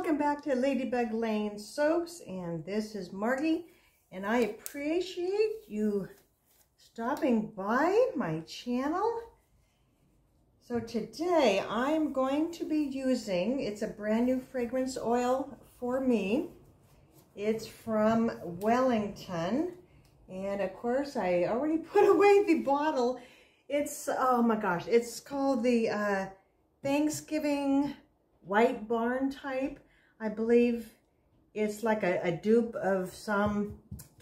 welcome back to Ladybug Lane Soaps, and this is Margie, and I appreciate you stopping by my channel. So today I'm going to be using, it's a brand new fragrance oil for me. It's from Wellington, and of course I already put away the bottle. It's, oh my gosh, it's called the Thanksgiving White Barn type. I believe it's like a dupe of some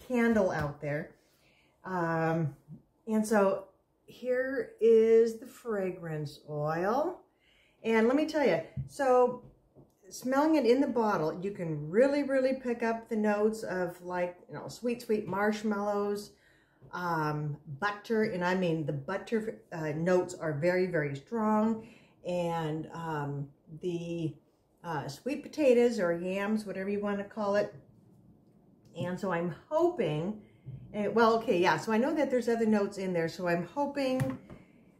candle out there. And so here is the fragrance oil. And let me tell you, so smelling it in the bottle, you can really pick up the notes of, like, you know, sweet marshmallows, butter, and I mean the butter notes are very strong, and the sweet potatoes or yams, whatever you want to call it. And so I'm hoping, well, okay, yeah, so I know that there's other notes in there, so I'm hoping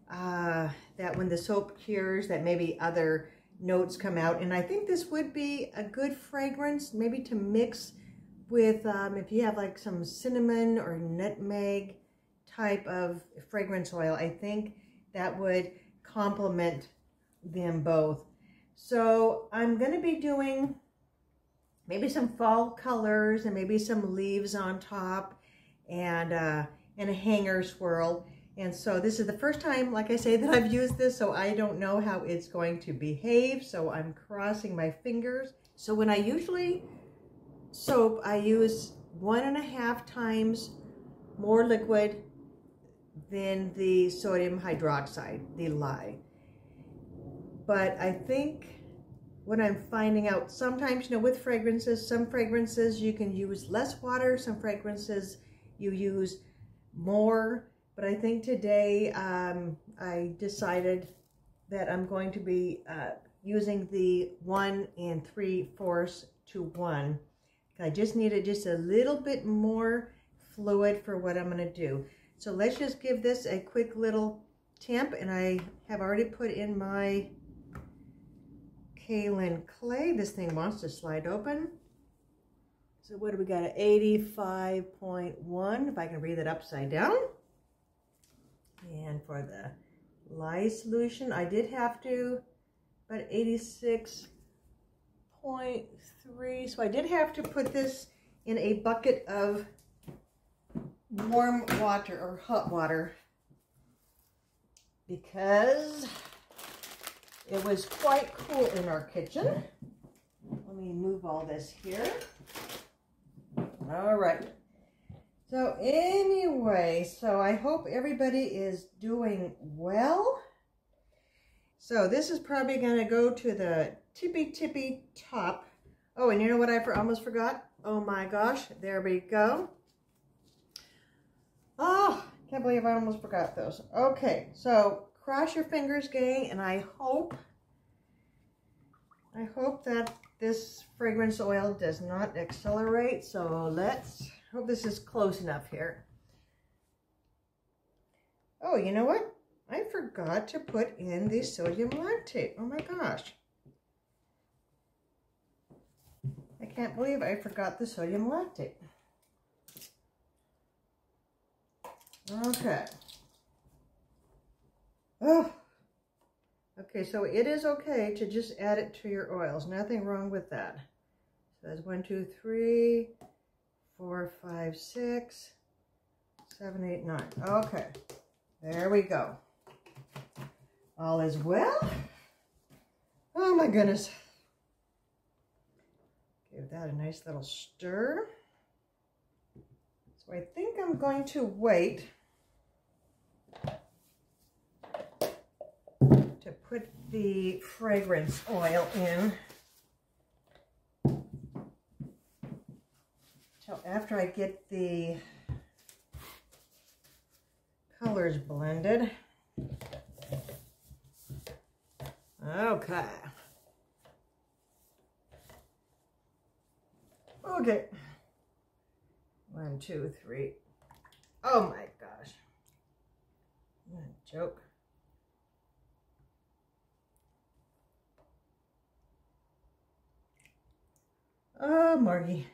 that when the soap cures that maybe other notes come out. And I think this would be a good fragrance maybe to mix with if you have like some cinnamon or nutmeg type of fragrance oil. I think that would complement them both. So I'm going to be doing maybe some fall colors and maybe some leaves on top, and a hanger swirl. And so this is the first time, like I say, that I've used this, so I don't know how it's going to behave, so I'm crossing my fingers. So when I usually soap, I use 1.5 times more liquid than the sodium hydroxide, the lye. But I think what I'm finding out, sometimes, you know, with fragrances, some fragrances you can use less water, some fragrances you use more. But I think today I decided that I'm going to be using the 1 3/4 to 1. I just needed just a little bit more fluid for what I'm going to do. So let's just give this a quick little temp, and I have already put in my kaolin clay. This thing wants to slide open. So what do we got? At 85.1, if I can read it upside down. And for the lye solution, I did have to, about 86.3. So I did have to put this in a bucket of warm water or hot water because it was quite cool in our kitchen. Let me move all this here. All right. So anyway, so I hope everybody is doing well. So this is probably going to go to the tippy top. Oh, and you know what I almost forgot? Oh my gosh, there we go. Oh, can't believe I almost forgot those. Okay, so cross your fingers, gang, and I hope that this fragrance oil does not accelerate. So let's hope this is close enough here. Oh, you know what? I forgot to put in the sodium lactate. Oh my gosh. I can't believe I forgot the sodium lactate. Okay. Oh. Okay, so it is okay to just add it to your oils. Nothing wrong with that. So that's 1, 2, 3, 4, 5, 6, 7, 8, 9. Okay, there we go. All is well. Oh my goodness. Give that a nice little stir. So I think I'm going to wait to put the fragrance oil in till after I get the colors blended. Okay. Okay. 1, 2, 3. Oh my gosh. What a joke. Oh, Margie.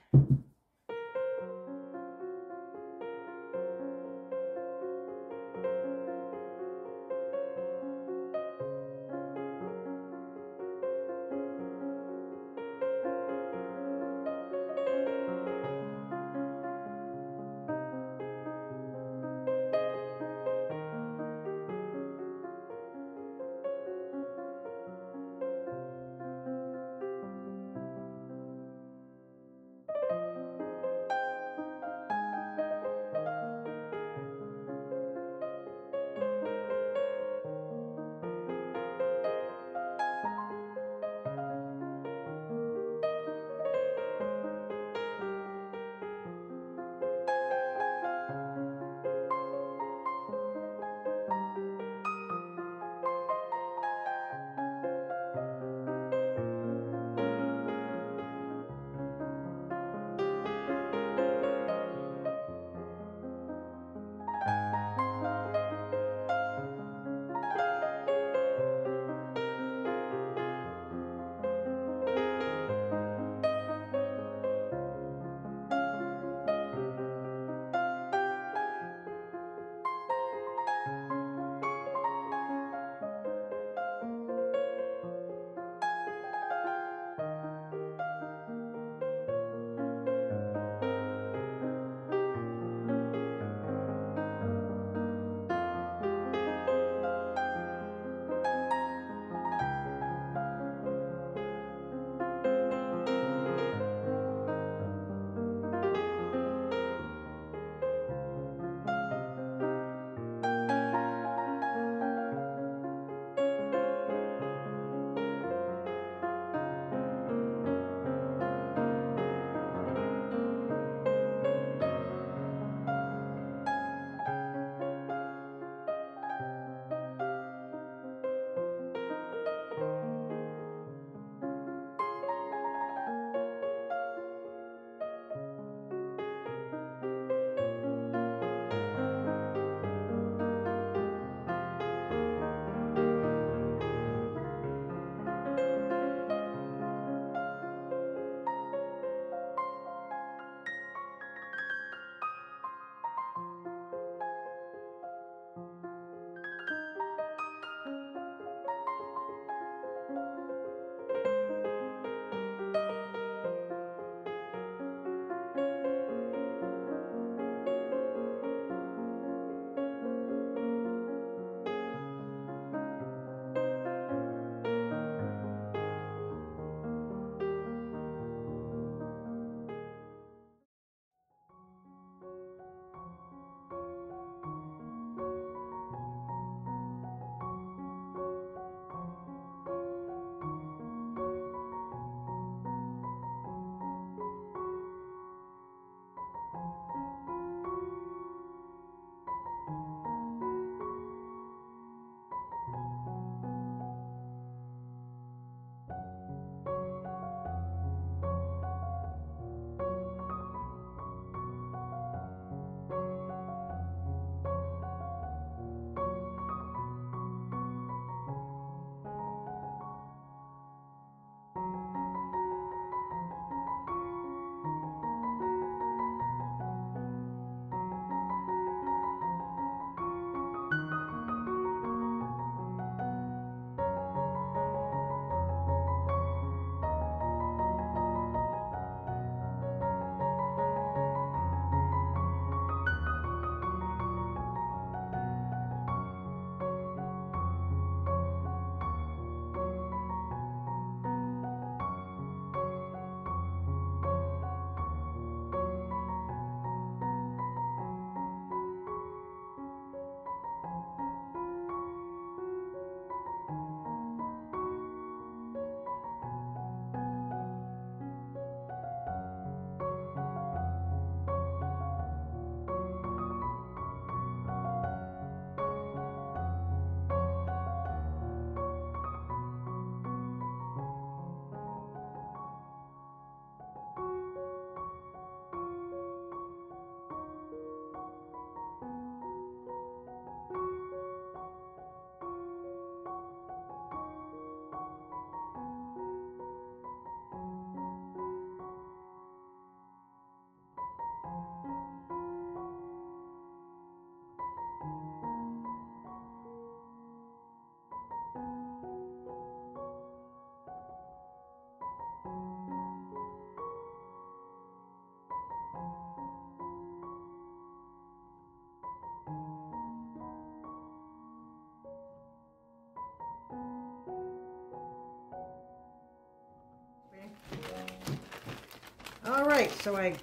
All right, so I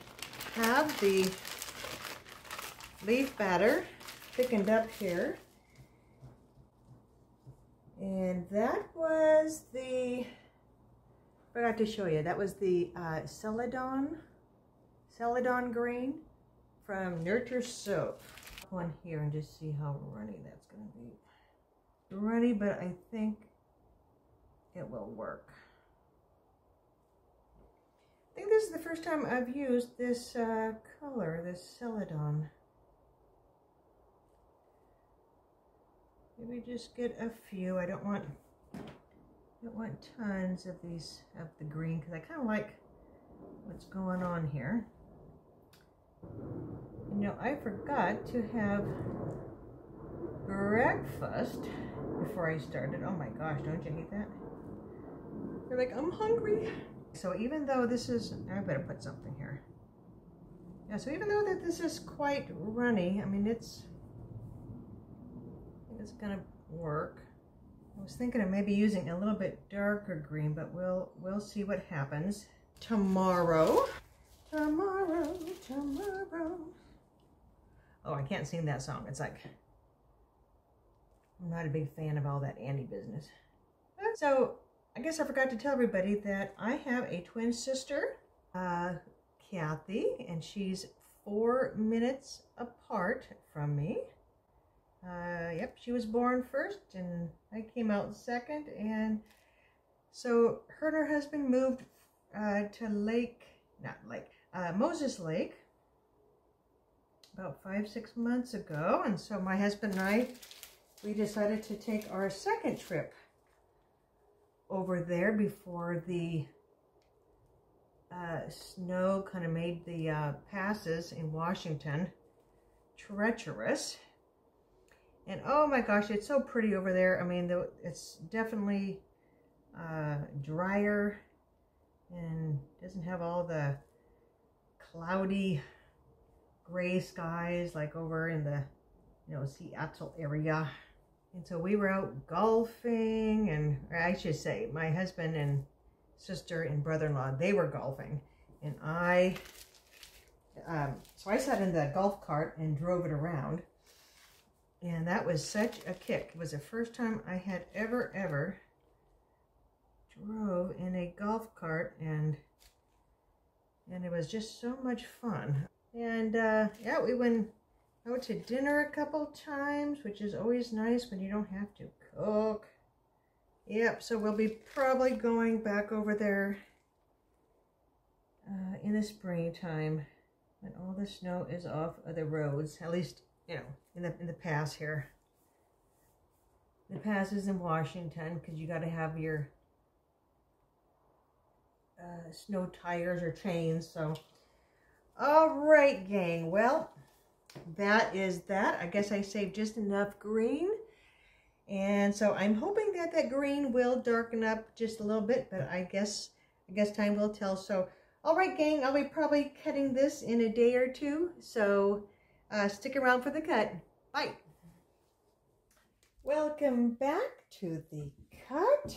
have the leaf batter thickened up here. And that was the, forgot to show you, that was the Celadon green from Nurture Soap. One here and just see how runny that's going to be. Runny, but I think it will work. I think this is the first time I've used this color, this Celadon. Maybe just get a few. I don't want tons of these, of the green, because I kind of like what's going on here. You know, I forgot to have breakfast before I started. Oh my gosh, don't you hate that? You're like, I'm hungry. So even though this is, I better put something here. Yeah, so even though that this is quite runny, I mean, it's gonna work. I was thinking of maybe using a little bit darker green, but we'll see what happens. Tomorrow. Oh, I can't sing that song. It's like, I'm not a big fan of all that Andy business. So I guess I forgot to tell everybody that I have a twin sister, Kathy, and she's 4 minutes apart from me. Yep, she was born first and I came out second, and so her and her husband moved to Moses Lake about 5-6 months ago, and so my husband and I, we decided to take our second trip over there before the snow kind of made the passes in Washington treacherous. And oh my gosh, it's so pretty over there. I mean, it's definitely drier and doesn't have all the cloudy gray skies like over in the, you know, Seattle area. And so we were out golfing, and or I should say my husband and sister and brother-in-law, they were golfing. And so I sat in the golf cart and drove it around. And that was such a kick. It was the first time I had ever drove in a golf cart, and it was just so much fun. And yeah, we went out to dinner a couple times, which is always nice when you don't have to cook. Yep, so we'll be probably going back over there in the springtime when all the snow is off of the roads, at least, you know, in the pass here. The passes in Washington, because you got to have your snow tires or chains. So, all right, gang. Well, that is that. I guess I saved just enough green, and so I'm hoping that that green will darken up just a little bit. But I guess time will tell. So, all right, gang. I'll be probably cutting this in a day or two. So. Stick around for the cut. Bye. Welcome back to the cut.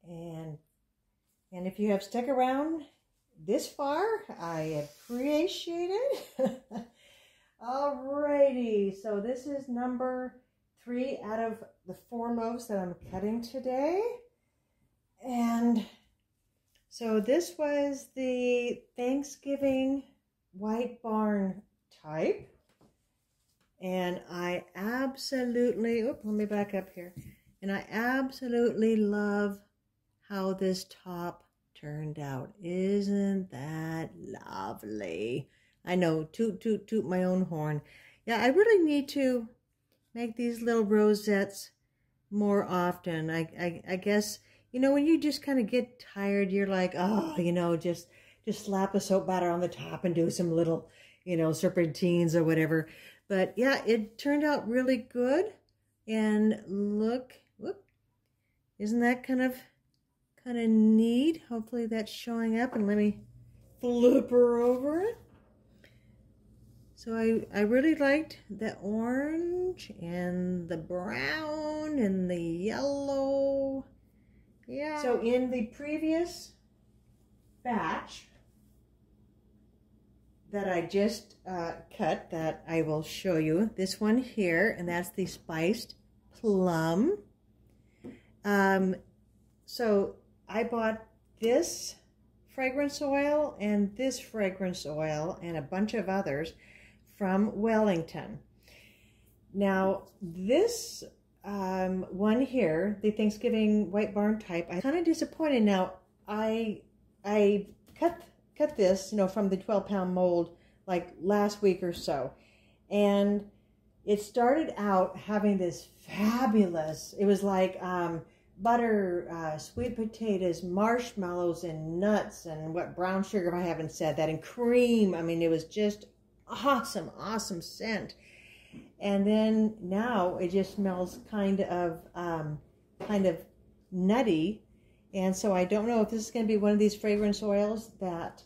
And if you have stuck around this far, I appreciate it. Alrighty, so this is number 3 out of the 4 loaves that I'm cutting today. And so this was the Thanksgiving White Barn type, and I absolutely, let me back up here, and I absolutely love how this top turned out. Isn't that lovely? I know, toot toot toot my own horn. Yeah, I really need to make these little rosettes more often. I guess, you know, when you just kind of get tired, you're like, oh, you know, just slap a soap batter on the top and do some little, you know, serpentines or whatever. But yeah, it turned out really good. And look, whoop, isn't that kind of neat? Hopefully that's showing up, and let me flip her over. So I really liked the orange and the brown and the yellow. Yeah. So in the previous batch, that I just cut that I will show you. This one here, and that's the spiced plum. So I bought this fragrance oil and this fragrance oil and a bunch of others from Wellington. Now this one here, the Thanksgiving White Barn type, I'm kind of disappointed. Now I cut this, you know, from the 12-pound mold like last week or so, and it started out having this fabulous, it was like butter, sweet potatoes, marshmallows, and nuts, and what, brown sugar, if I haven't said that, and cream. I mean, it was just awesome, awesome scent. And then now it just smells kind of nutty. And so I don't know if this is going to be one of these fragrance oils that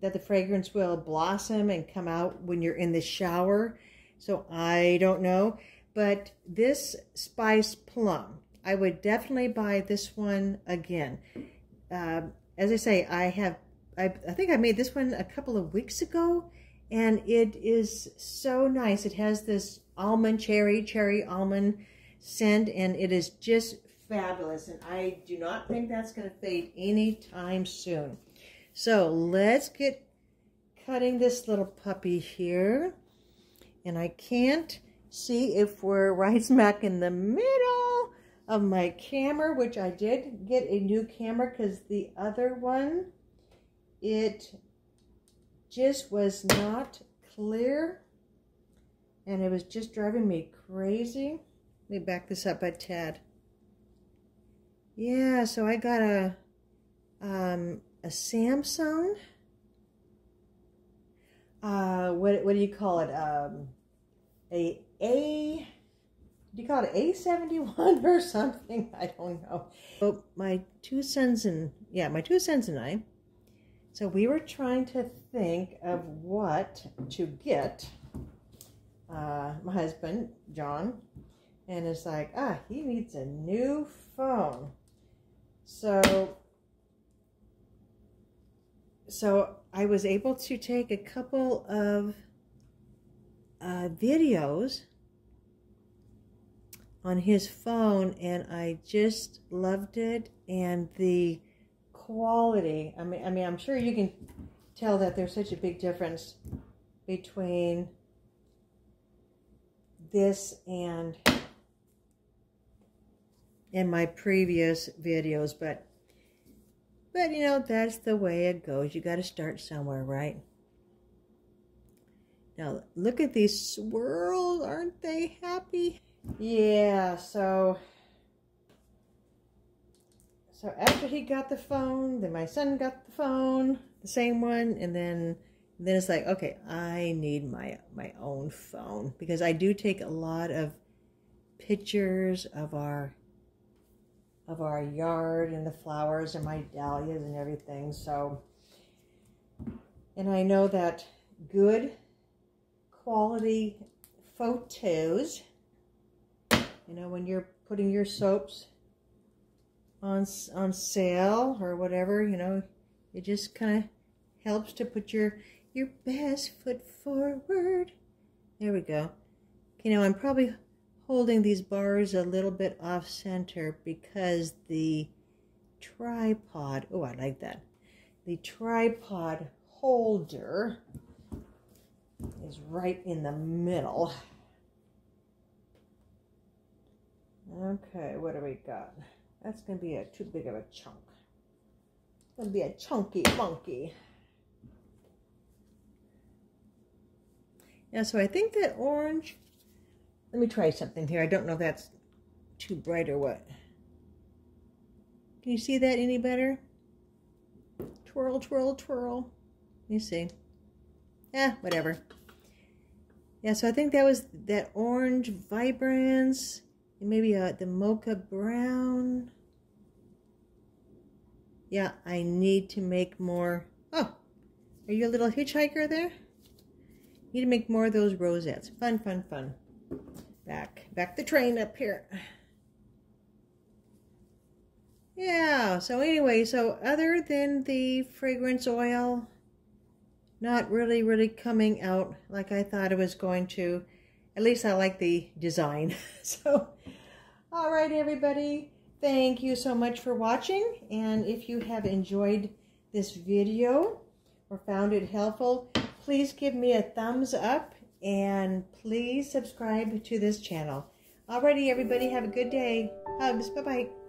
that the fragrance will blossom and come out when you're in the shower. So I don't know. But this spiced plum, I would definitely buy this one again. As I say, I think I made this one a couple of weeks ago, and it is so nice. It has this almond, cherry almond scent, and it is just fabulous. And I do not think that's going to fade anytime soon. So let's get cutting this little puppy here. And I can't see if we're right smack in the middle of my camera, which I did get a new camera because the other one, it just was not clear and it was just driving me crazy. Let me back this up a tad. Yeah, so I got a Samsung, what do you call it, do you call it A71 or something? I don't know. So my two sons and I, so we were trying to think of what to get my husband, John, and it's like, he needs a new phone. So I was able to take a couple of videos on his phone, and I just loved it, and the quality. I mean, I'm sure you can tell that there's such a big difference between this and in my previous videos, but you know, that's the way it goes. You got to start somewhere, right? Now, look at these swirls. Aren't they happy? Yeah, so after he got the phone, then my son got the phone, the same one, and then it's like, okay, I need my own phone, because I do take a lot of pictures of our yard and the flowers and my dahlias and everything. So, and I know that good quality photos, you know, when you're putting your soaps on sale or whatever, you know, it just kind of helps to put your best foot forward. There we go. You know, I'm probably holding these bars a little bit off center because the tripod, oh, I like that. The tripod holder is right in the middle. Okay, what do we got? That's going to be too big of a chunk. It's going to be a chunky monkey. Yeah, so I think that orange, let me try something here. I don't know if that's too bright or what. Can you see that any better? Twirl, twirl, twirl. You see. Yeah, whatever. Yeah, so I think that was that orange vibrance. And maybe the mocha brown. Yeah, I need to make more. Oh, are you a little hitchhiker there? Need to make more of those rosettes. Fun, fun, fun. Back the train up here. Yeah, so anyway, so other than the fragrance oil, not really coming out like I thought it was going to. At least I like the design. So, all right, everybody. Thank you so much for watching. And if you have enjoyed this video or found it helpful, please give me a thumbs up and please subscribe to this channel. Alrighty, everybody, have a good day. Hugs. Bye-bye.